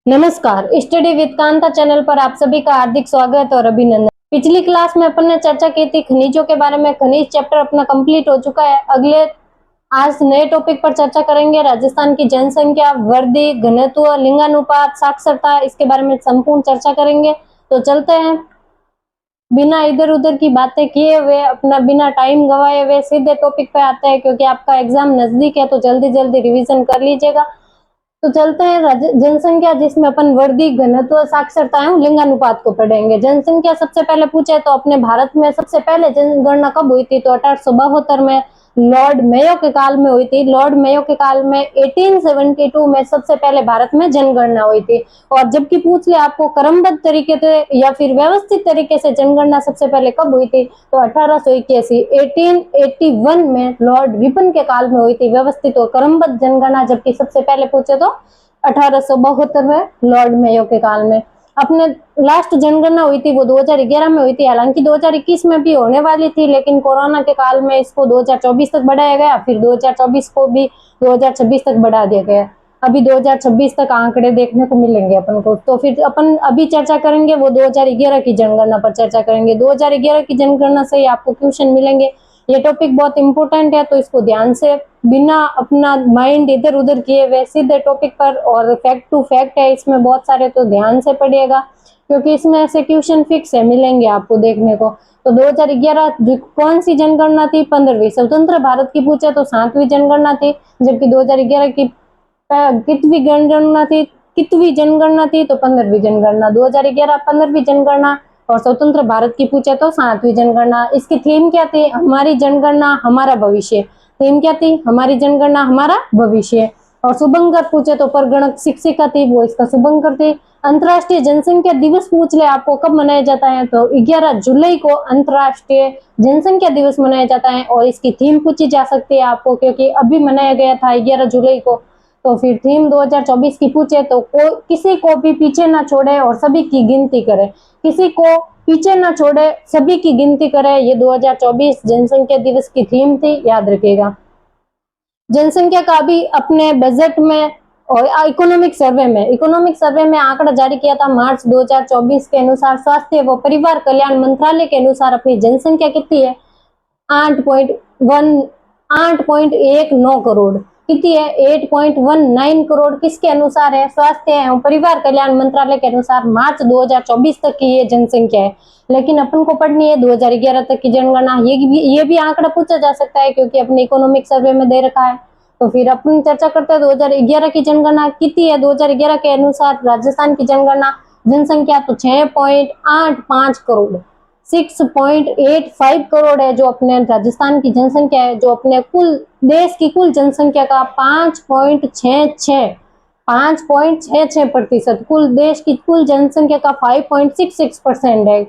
नमस्कार, study with Kanta channel पर आप सभी का हार्दिक स्वागत और अभिनंदन। पिछली क्लास में अपन ने चर्चा की थी खनिजों के बारे में। खनिज चैप्टर अपना कंप्लीट हो चुका है। आज नए टॉपिक पर चर्चा करेंगे। राजस्थान की जनसंख्या, वृद्धि, घनत्व, लिंगानुपात, साक्षरता, इसके बारे में संपूर्ण चर्चा करेंगे। तो चलते हैं, बिना इधर उधर की बातें किए हुए, अपना बिना टाइम गवाए हुए सीधे टॉपिक पे आते हैं, क्योंकि आपका एग्जाम नजदीक है तो जल्दी जल्दी रिवीजन कर लीजिएगा। तो चलते हैं जनसंख्या, जिसमें अपन वृद्धि, घनत्व, साक्षरता एवं लिंगानुपात को पढ़ेंगे। जनसंख्या सबसे पहले पूछे तो अपने भारत में सबसे पहले जनगणना कब हुई थी? तो 1872 में लॉर्ड मेयो के काल में हुई थी। लॉर्ड मेयो के काल में 1872 में सबसे पहले भारत में जनगणना हुई थी। और जबकि पूछ ले आपको क्रमबद्ध तरीके से या फिर व्यवस्थित तरीके से जनगणना सबसे पहले कब हुई थी, तो 1881 1881 में लॉर्ड रिपन के काल में हुई थी व्यवस्थित और क्रमबद्ध जनगणना। जबकि सबसे पहले पूछे तो 1872 में लॉर्ड मेयो के काल में। अपने लास्ट जनगणना हुई थी वो 2011 में हुई थी। हालांकि 2021 में भी होने वाली थी, लेकिन कोरोना के काल में इसको 2024 तक बढ़ाया गया, फिर 2024 को भी 2026 तक बढ़ा दिया गया। अभी 2026 तक आंकड़े देखने को मिलेंगे अपन को। तो फिर अपन अभी चर्चा करेंगे वो 2011 की जनगणना पर चर्चा करेंगे। 2011 की जनगणना से ही आपको क्वेश्चन मिलेंगे। ये टॉपिक बहुत इंपॉर्टेंट है, तो इसको ध्यान से, बिना अपना माइंड इधर उधर किए हुए, सीधे टॉपिक पर, और फैक्ट टू फैक्ट है इसमें बहुत सारे, तो ध्यान से पढ़िएगा, क्योंकि इसमें ऐसे क्वेश्चन फिक्स है मिलेंगे आपको देखने को। तो 2011 कौन सी जनगणना थी? 15वीं। स्वतंत्र भारत की पूछे तो 7वीं जनगणना थी। जबकि 2011 की कितवीं जनगणना थी? कितवीं जनगणना थी? तो 15वीं जनगणना। 2011 15वीं जनगणना, और स्वतंत्र भारत की पूछे तो 7वीं जनगणना। इसकी थीम क्या थी? हमारी जनगणना हमारा भविष्य। थीम क्या थी? हमारी जनगणना हमारा भविष्य। और शुभंकर पूछे तो परगणक शिक्षिका थी, वो इसका शुभंकर थी। अंतर्राष्ट्रीय जनसंख्या दिवस पूछ ले आपको कब मनाया जाता है, तो 11 जुलाई को अंतर्राष्ट्रीय जनसंख्या दिवस मनाया जाता है। और इसकी थीम पूछी जा सकती है आपको, क्योंकि अभी मनाया गया था 11 जुलाई को। तो फिर थीम 2024 की पूछे तो किसी को भी पीछे ना छोड़े और सभी की गिनती करे। किसी को पीछे ना छोड़े, सभी की गिनती करे, ये 2024 जनसंख्या दिवस की थीम थी, याद रखिएगा। जनसंख्या का भी अपने बजट में और इकोनॉमिक सर्वे में आंकड़ा जारी किया था मार्च 2024 के अनुसार। स्वास्थ्य व परिवार कल्याण मंत्रालय के अनुसार अपनी जनसंख्या कितनी है? 8.19 करोड़। कितनी है? 8.19 करोड़। किसके अनुसार है? स्वास्थ्य एवं परिवार कल्याण मंत्रालय के अनुसार मार्च 2024 तक की ये जनसंख्या है। लेकिन अपन को पढ़नी है 2011 तक की जनगणना। ये भी आंकड़ा पूछा जा सकता है, क्योंकि अपने इकोनॉमिक सर्वे में दे रखा है। तो फिर अपन चर्चा करते हैं 2011 की जनगणना कितनी है। 2011 के अनुसार राजस्थान की जनसंख्या तो 6.85 करोड़, 6.85 करोड़ है जो अपने राजस्थान की जनसंख्या है, जो अपने कुल देश की कुल जनसंख्या का 5.66%, कुल देश की कुल जनसंख्या का 5.66% है।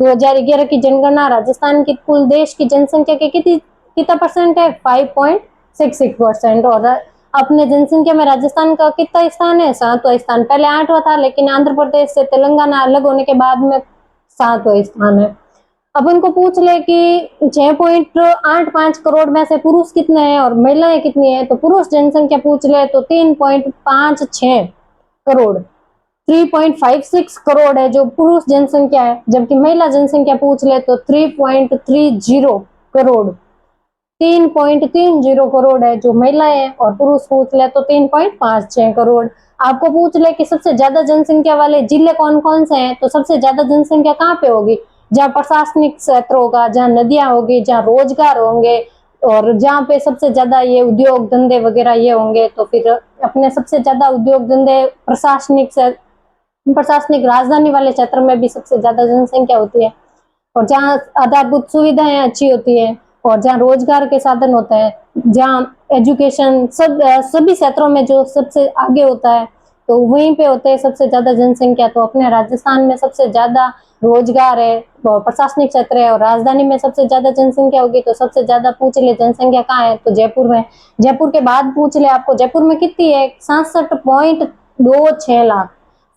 2011 की जनगणना राजस्थान की कुल देश की जनसंख्या के कितना परसेंट है? 5.66%। और अपने जनसंख्या में राजस्थान का कितना स्थान है? 7वां स्थान। पहले 8वां था, लेकिन आंध्र प्रदेश से तेलंगाना अलग होने के बाद में 7वां स्थान है। अब उनको पूछ ले कि 6.85 करोड़ में से पुरुष कितने हैं और महिलाएं कितनी है, तो पुरुष जनसंख्या पूछ ले तो 3.56 करोड़, 3.56 करोड़ है जो पुरुष जनसंख्या है। जबकि महिला जनसंख्या पूछ ले तो 3.30 करोड़, 3.30 करोड़ है जो महिलाएं हैं। और पुरुष पूछ ले तो 3.56 करोड़। आपको पूछ ले कि सबसे ज्यादा जनसंख्या वाले जिले कौन कौन से हैं, तो सबसे ज्यादा जनसंख्या कहाँ पे होगी? जहाँ प्रशासनिक क्षेत्र होगा, जहाँ नदियां होगी, जहाँ रोजगार होंगे, और जहाँ पे सबसे ज्यादा ये उद्योग धंधे वगैरह ये होंगे। तो फिर अपने सबसे ज्यादा उद्योग धंधे प्रशासनिक राजधानी वाले क्षेत्र में भी सबसे ज्यादा जनसंख्या होती है, और जहाँ आधारभूत सुविधाएं अच्छी होती है, और जहाँ रोजगार के साधन होते हैं, जहाँ एजुकेशन सभी क्षेत्रों में जो सबसे आगे होता है, तो वहीं पे होते हैं सबसे ज्यादा जनसंख्या। तो अपने राजस्थान में सबसे ज्यादा रोजगार है और प्रशासनिक क्षेत्र है, और राजधानी में सबसे ज्यादा जनसंख्या होगी। तो सबसे ज्यादा पूछ ले जनसंख्या कहाँ है, तो जयपुर में। जयपुर के बाद पूछ ले आपको जयपुर में कितनी है? 66.26 लाख,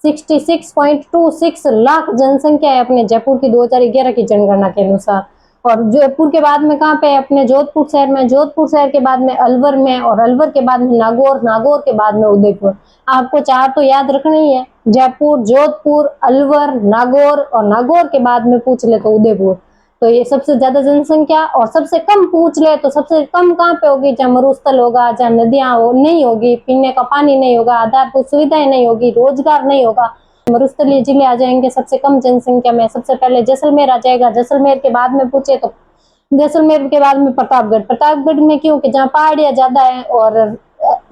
66.26 लाख जनसंख्या है अपने जयपुर की 2011 की जनगणना के अनुसार। और जयपुर के बाद में कहाँ पे है? अपने जोधपुर शहर में। जोधपुर शहर के बाद में अलवर में, और अलवर के बाद में नागौर, नागौर के बाद में उदयपुर। आपको चार तो याद रखना ही है। जयपुर, जोधपुर, अलवर, नागौर और नागौर के बाद में पूछ ले तो उदयपुर। तो ये सबसे ज्यादा जनसंख्या। और सबसे कम पूछ ले तो सबसे कम कहाँ पे होगी? जहाँ मरुस्थल होगा, जहाँ नदियां नहीं होगी, पीने का पानी नहीं होगा, आधारभूत सुविधाएं नहीं होगी, रोजगार नहीं होगा, मरुस्थलीय जिले आ जाएंगे सबसे कम जनसंख्या में। सबसे पहले जैसलमेर आ जाएगा। जैसलमेर के बाद में पूछे तो जैसलमेर के बाद में प्रतापगढ़। प्रतापगढ़ में क्यों? कि जहाँ पहाड़ियां ज्यादा है और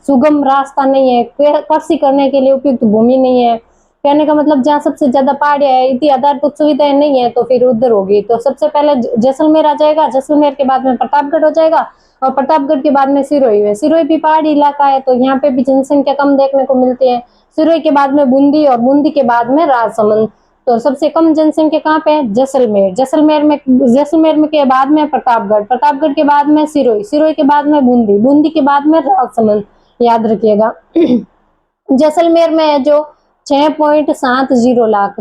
सुगम रास्ता नहीं है, कृषि करने के लिए उपयुक्त भूमि नहीं है। कहने का मतलब जहाँ सबसे ज्यादा पहाड़ियां है, इतनी आधारभूत सुविधाएं नहीं है, तो फिर उधर होगी। तो सबसे पहले जैसलमेर आ जाएगा। जैसलमेर के बाद में प्रतापगढ़ हो जाएगा और प्रतापगढ़ के बाद में सिरोही है। सिरोही भी पहाड़ी इलाका है, तो यहाँ पे भी जनसंख्या कम देखने को मिलती है। सिरोही के बाद में बूंदी और बूंदी के बाद में राजसमंद। तो सबसे कम जनसंख्या कहाँ पे है? जैसलमेर। जैसलमेर में के बाद में प्रतापगढ़। प्रतापगढ़ के बाद में सिरोही। सिरोही के बाद में बूंदी। बूंदी के बाद में राजसमंद। याद रखिएगा। जैसलमेर में है जो 6.70 लाख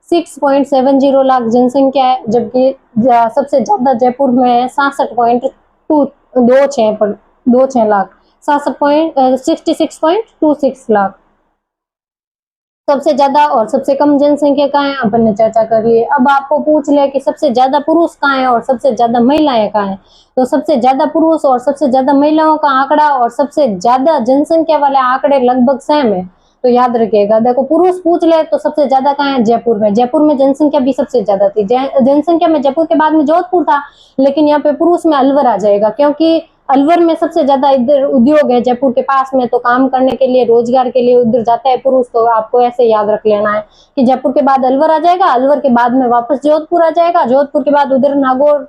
6.70 लाख जनसंख्या है, जबकि सबसे ज्यादा जयपुर में है 66.26 लाख 66.26 लाख सबसे ज्यादा। और सबसे कम जनसंख्या कहाँ है? अपन ने चर्चा कर ली है। अब आपको पूछ ले कि सबसे ज्यादा पुरुष कहाँ है और सबसे ज्यादा महिलाएं कहाँ है। तो सबसे ज्यादा पुरुष और सबसे ज्यादा महिलाओं का आंकड़ा और सबसे ज्यादा जनसंख्या वाले आंकड़े लगभग सेम है। तो याद रखिएगा। देखो, पुरुष पूछ ले तो सबसे ज्यादा कहाँ है? जयपुर में। जयपुर में जनसंख्या भी सबसे ज्यादा थी। जनसंख्या में जयपुर के बाद में जोधपुर था, लेकिन यहाँ पे पुरुष में अलवर आ जाएगा, क्योंकि अलवर में सबसे ज्यादा इधर उद्योग है जयपुर के पास में, तो काम करने के लिए, रोजगार के लिए उधर जाता है पुरुष। तो आपको ऐसे याद रख लेना है कि जयपुर के बाद अलवर आ जाएगा, अलवर के बाद में वापस जोधपुर आ जाएगा, जोधपुर के बाद उधर नागौर,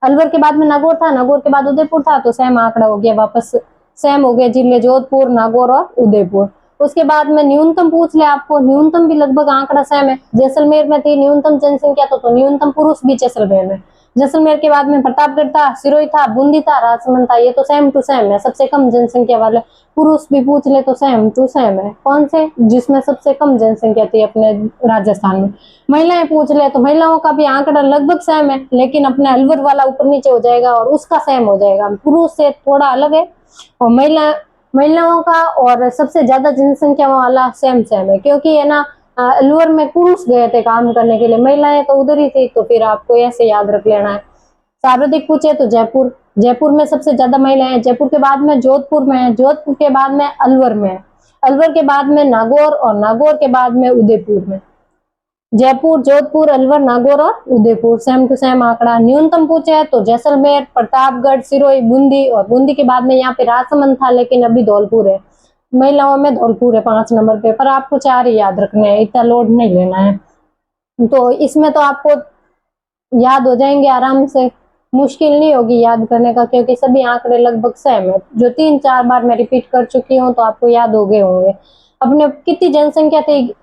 अलवर के बाद में नागौर था, नागौर के बाद उदयपुर था। तो सेम आंकड़ा हो गया, वापस सेम हो गया जिले जोधपुर, नागौर और उदयपुर। उसके बाद में न्यूनतम पूछ ले आपको, न्यूनतम भी लगभग आंकड़ा सेम है। जैसलमेर में थी न्यूनतम जनसंख्या तो न्यूनतम पुरुष भी जैसलमेर में। जैसलमेर के बाद में प्रतापगढ़ था, सिरोही था, बूंदी था, राजसमंद था। ये तो सेम टू सेम है। सबसे कम जनसंख्या वाले पुरुष भी पूछ ले तो सेम टू सेम है। कौन से? जिसमें सबसे कम जनसंख्या थी अपने राजस्थान में। महिलाएं पूछ ले तो महिलाओं का भी आंकड़ा लगभग सेम है, लेकिन अपने अलवर वाला ऊपर नीचे हो जाएगा और उसका सेम हो जाएगा, पुरुष से थोड़ा अलग है। और महिलाओं का और सबसे ज्यादा जनसंख्या वाला सेम सेम है, क्योंकि है ना, अलवर में पुरुष गए थे काम करने के लिए, महिलाएं तो उधर ही थी। तो फिर आपको ऐसे याद रख लेना है। सर्वाधिक पूछे तो जयपुर। जयपुर में सबसे ज्यादा महिलाएं हैं। जयपुर के बाद में जोधपुर में है, जोधपुर के बाद में अलवर में है, अलवर के बाद में नागौर और नागौर के बाद में उदयपुर में। जयपुर, जोधपुर, अलवर, नागौर और उदयपुर सेम टू सेम आंकड़ा। न्यूनतम पूछे तो जैसलमेर, प्रतापगढ़, सिरोही, बूंदी और बूंदी के बाद में यहाँ पे राजसमंद था, लेकिन अभी धौलपुर है। महिलाओं में धौलपुर है 5 नंबर पे, पर आपको 4 ही याद रखने हैं, इतना लोड नहीं लेना है। तो इसमें तो आपको याद हो जाएंगे आराम से, मुश्किल नहीं होगी याद करने का, क्योंकि सभी आंकड़े लगभग सेम है। जो 3-4 बार मैं रिपीट कर चुकी हूँ तो आपको याद हो गए होंगे। अपने कितनी जनसंख्या थी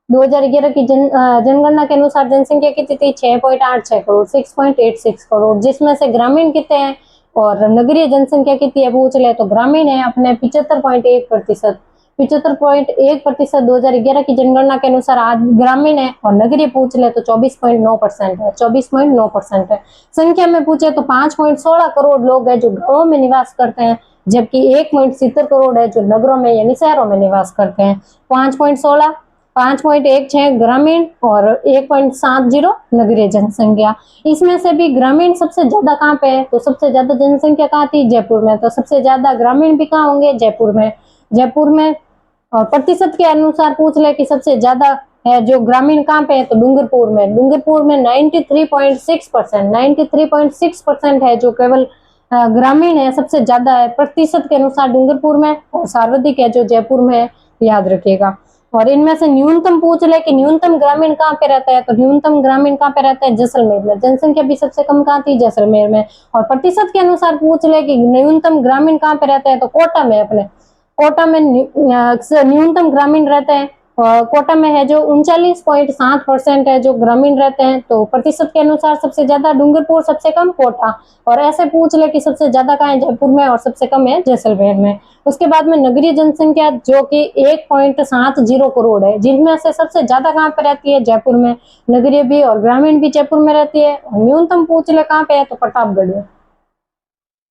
2011 की जनगणना के अनुसार? जनसंख्या कितनी थी? 6.86 करोड़ 6.86 करोड़, जिसमें से ग्रामीण कितने हैं और नगरीय जनसंख्या कितनी है पूछ ले तो ग्रामीण है अपने 75.1%। 75.1% 2011 की जनगणना के अनुसार आज ग्रामीण है। और नगरीय पूछ ले तो 24.9% है, 24.9% है। संख्या में पूछे तो 5.16 करोड़ लोग हैं जो गांवों में निवास करते हैं, जबकि 1.70 करोड़ है जो नगरों में यानी शहरों में निवास करते हैं। 5.16, 5.16 ग्रामीण और 1.70 नगरीय जनसंख्या। इसमें से भी ग्रामीण सबसे ज्यादा कहाँ पे है? तो सबसे ज्यादा जनसंख्या कहाँ थी? जयपुर में। तो सबसे ज्यादा ग्रामीण भी कहाँ होंगे? जयपुर में। जयपुर में। और प्रतिशत के अनुसार पूछ ले कि सबसे ज्यादा है जो ग्रामीण कहाँ पे है? तो डूंगरपुर में। डूंगरपुर में 93.6%, 93.6% है जो केवल ग्रामीण है, सबसे ज्यादा है प्रतिशत के अनुसार डूंगरपुर में। और सर्वाधिक है जो जयपुर में है, याद रखिएगा। और इनमें से न्यूनतम पूछ ले कि न्यूनतम ग्रामीण कहाँ पे रहता है? तो न्यूनतम ग्रामीण कहाँ पे रहता है? जैसलमेर में। जनसंख्या भी सबसे कम कहाँ थी? जैसलमेर में। और प्रतिशत के अनुसार पूछ ले कि न्यूनतम ग्रामीण कहाँ पे रहता है? तो कोटा में। अपने कोटा में न्यूनतम ग्रामीण रहते हैं। कोटा में है जो 39.7% है जो ग्रामीण रहते हैं। तो प्रतिशत के अनुसार सबसे ज्यादा डूंगरपुर, सबसे कम कोटा। और ऐसे पूछ ले कि सबसे ज्यादा कहाँ है? जयपुर में। और सबसे कम है जैसलमेर में। उसके बाद में नगरीय जनसंख्या जो कि 1.70 करोड़ है, जिनमें से सबसे ज्यादा कहाँ पे रहती है? जयपुर में। नगरीय भी और ग्रामीण भी जयपुर में रहती है। और न्यूनतम पूछ ले कहाँ पे है? तो प्रतापगढ़ में।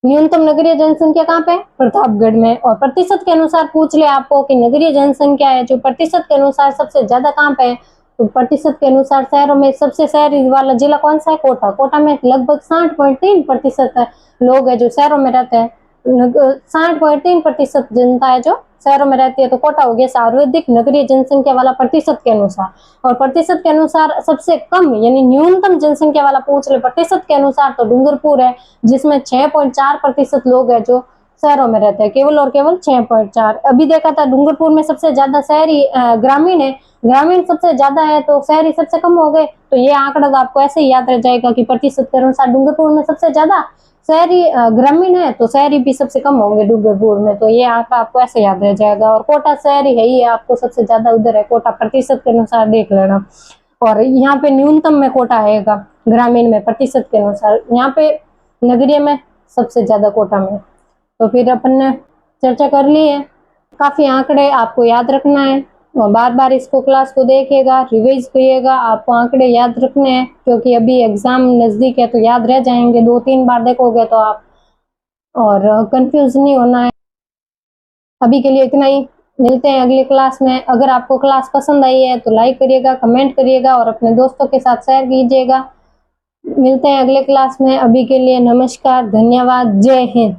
न्यूनतम नगरीय जनसंख्या कहाँ पे है? प्रतापगढ़ में। और प्रतिशत के अनुसार पूछ ले आपको कि नगरीय जनसंख्या है जो प्रतिशत के अनुसार सबसे ज्यादा कहाँ पे है, तो प्रतिशत के अनुसार शहरों में सबसे शहरी वाला जिला कौन सा है? कोटा। कोटा में लगभग 60.3% लोग है जो शहरों में रहते हैं। 60.3% जनता है जो शहरों में रहती है, तो कोटा हो गया सर्वाधिक नगरीय जनसंख्या वाला प्रतिशत के अनुसार। और प्रतिशत के अनुसार सबसे कम यानी न्यूनतम जनसंख्या वाला पूछ ले प्रतिशत के अनुसार, तो डूंगरपुर है जिसमें 6.4% लोग है जो शहरों में रहते हैं, केवल और केवल 6.4। अभी देखा था डूंगरपुर में सबसे ज्यादा शहरी ग्रामीण है, ग्रामीण सबसे ज्यादा है तो शहरी सबसे कम हो गए। तो ये आंकड़ा तो आपको ऐसे ही याद रह जाएगा कि प्रतिशत के अनुसार डूंगरपुर में सबसे ज्यादा शहरी ग्रामीण है तो शहरी भी सबसे कम होंगे डूंगरपुर में, तो ये आंकड़ा आपको ऐसे याद रह जाएगा। और कोटा शहरी है ही, आपको सबसे ज्यादा उधर है कोटा, प्रतिशत के अनुसार देख लेना। और यहाँ पे न्यूनतम में कोटा आएगा, ग्रामीण में प्रतिशत के अनुसार, यहाँ पे नगरीय में सबसे ज्यादा कोटा में। तो फिर अपन ने चर्चा कर ली है, काफी आंकड़े आपको याद रखना है और बार बार इसको क्लास को देखिएगा, रिवाइज करिएगा। आपको आंकड़े याद रखने हैं क्योंकि अभी एग्जाम नजदीक है तो याद रह जाएंगे, 2-3 बार देखोगे तो आप, और कंफ्यूज नहीं होना है। अभी के लिए इतना ही, मिलते हैं अगली क्लास में। अगर आपको क्लास पसंद आई है तो लाइक करिएगा, कमेंट करिएगा और अपने दोस्तों के साथ शेयर कीजिएगा। मिलते हैं अगले क्लास में, अभी के लिए नमस्कार, धन्यवाद, जय हिंद।